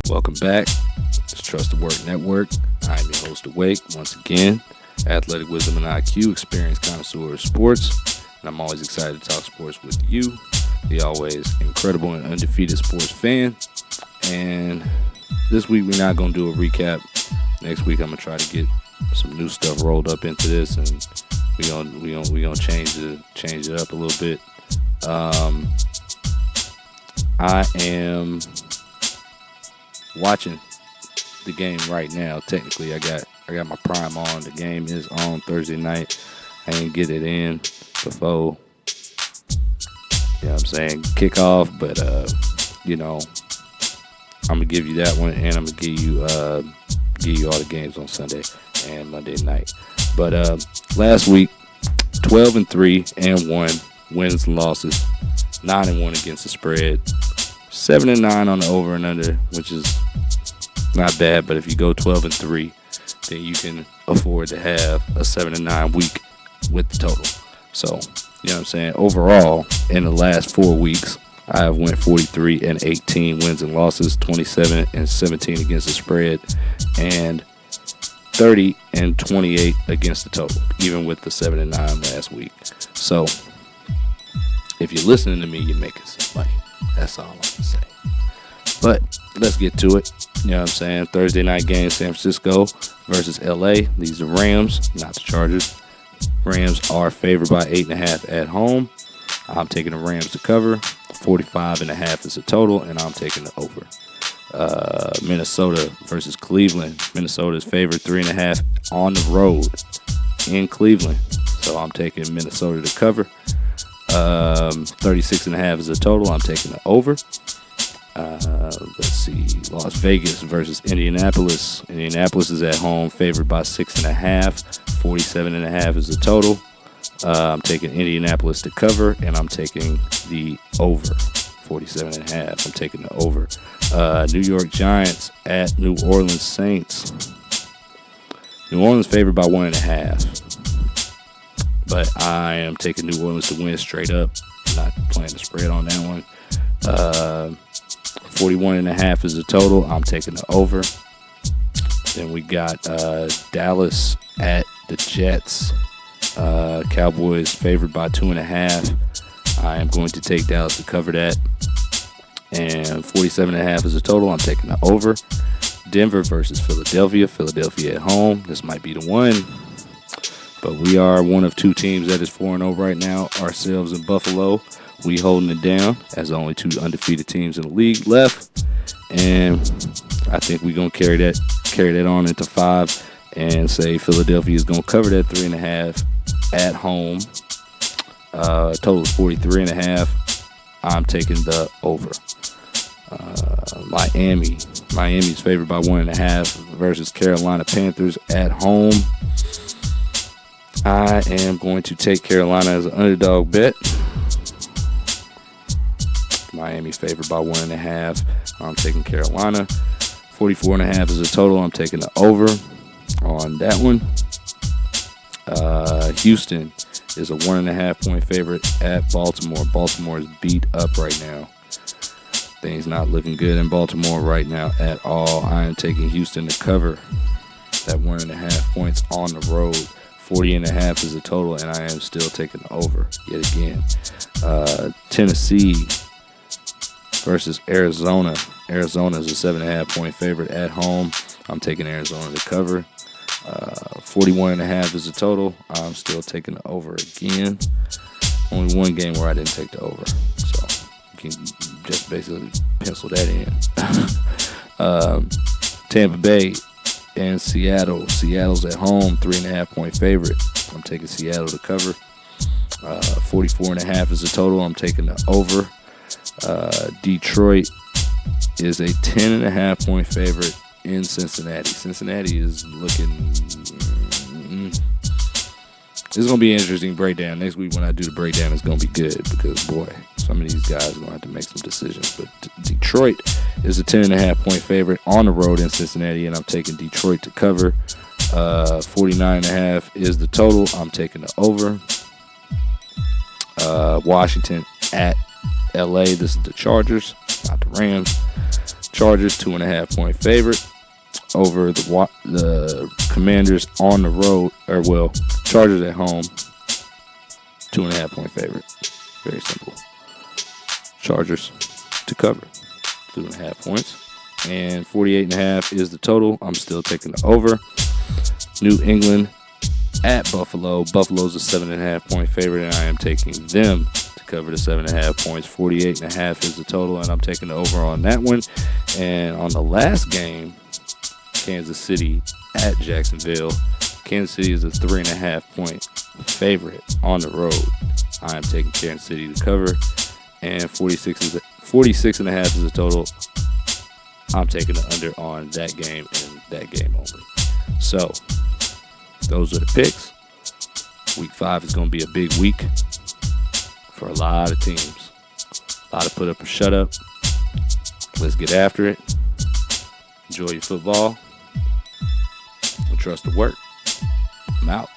Welcome back. It's Trust the Work Network. I'm your host, Awake, once again. Athletic wisdom and IQ, experienced connoisseur of sports. And I'm always excited to talk sports with you, the always incredible and undefeated sports fan. And this week, we're not going to do a recap. Next week, I'm going to try to get some new stuff rolled up into this, and we're gonna change it up a little bit. I am watching the game right now. Technically, I got my Prime on. The game is on Thursday night. I didn't get it in before, kickoff, but I'm gonna give you that one, and I'm gonna give you all the games on Sunday and Monday night. But last week, 12-3-1 wins and losses, 9-1 against the spread, 7-9 on the over and under, which is not bad. But if you go 12-3, then you can afford to have a 7-9 week with the total. So, overall, in the last 4 weeks, I have went 43-18 wins and losses, 27-17 against the spread, and 30-28 against the total, even with the 7-9 last week. So, if you're listening to me, you're making some money. That's all I'm gonna say. But let's get to it. Thursday night game, San Francisco versus LA. These are Rams, not the Chargers. Rams are favored by 8.5 at home. I'm taking the Rams to cover. 45.5 is the total, and I'm taking the over. Minnesota versus Cleveland. Minnesota is favored 3.5 on the road in Cleveland, so I'm taking Minnesota to cover. 36.5 is the total. I'm taking the over. Let's see. Las Vegas versus Indianapolis. Indianapolis is at home, favored by 6.5. 47.5 is the total. I'm taking Indianapolis to cover, and I'm taking the over. 47.5. I'm taking the over. New York Giants at New Orleans Saints. New Orleans favored by 1.5. But I am taking New Orleans to win straight up. Not playing the spread on that one. 41.5 is the total. I'm taking the over. Then we got Dallas at the Jets. Cowboys favored by 2.5. I am going to take Dallas to cover that. And 47.5 is the total. I'm taking the over. Denver versus Philadelphia. Philadelphia at home. This might be the one. But we are one of two teams that is 4-0 right now. Ourselves and Buffalo. We holding it down as the only two undefeated teams in the league left. And I think we're going to carry that on into 5 and say Philadelphia is going to cover that 3.5 at home. Total is 43.5. I'm taking the over. Miami's favored by 1.5 versus Carolina Panthers at home. I am going to take Carolina as an underdog bet. Miami favored by 1.5. I'm taking Carolina. 44.5 is the total. I'm taking the over on that one. Houston is a 1.5 point favorite at Baltimore. Baltimore is beat up right now. Things not looking good in Baltimore right now at all. I am taking Houston to cover that 1.5 points on the road. 40.5 is the total, and I am still taking the over yet again. Tennessee versus Arizona. Arizona is a 7.5 point favorite at home. I'm taking Arizona to cover. 41.5 is the total. I'm still taking the over again. Only one game where I didn't take the over, so you can just basically pencil that in. Tampa Bay and Seattle. Seattle's at home, 3.5 point favorite. I'm taking Seattle to cover. 44.5 is the total. I'm taking the over. Detroit is a 10.5 point favorite in Cincinnati. Cincinnati is looking. This is going to be an interesting breakdown. Next week when I do the breakdown, it's going to be good because, boy, some of these guys are going to have to make some decisions. But Detroit is a 10.5 point favorite on the road in Cincinnati, and I'm taking Detroit to cover. 49.5 is the total. I'm taking the over. Washington at LA. This is the Chargers, not the Rams. Chargers 2.5-point favorite over the Commanders on the road, Chargers at home, 2.5-point favorite. Very simple. Chargers to cover 2.5 points, and 48.5 is the total. I'm still taking the over. New England at Buffalo. Buffalo's a 7.5-point favorite, and I am taking them to cover the 7.5 points. 48.5 is the total, and I'm taking the over on that one. And on the last game, Kansas City at Jacksonville. Kansas City is a 3.5-point favorite on the road. I am taking Kansas City to cover, and 46.5 is the total. I'm taking the under on that game and that game only. So those are the picks. Week 5 is going to be a big week for a lot of teams. A lot of put up or shut up. Let's get after it. Enjoy your football. And trust the work. I'm out.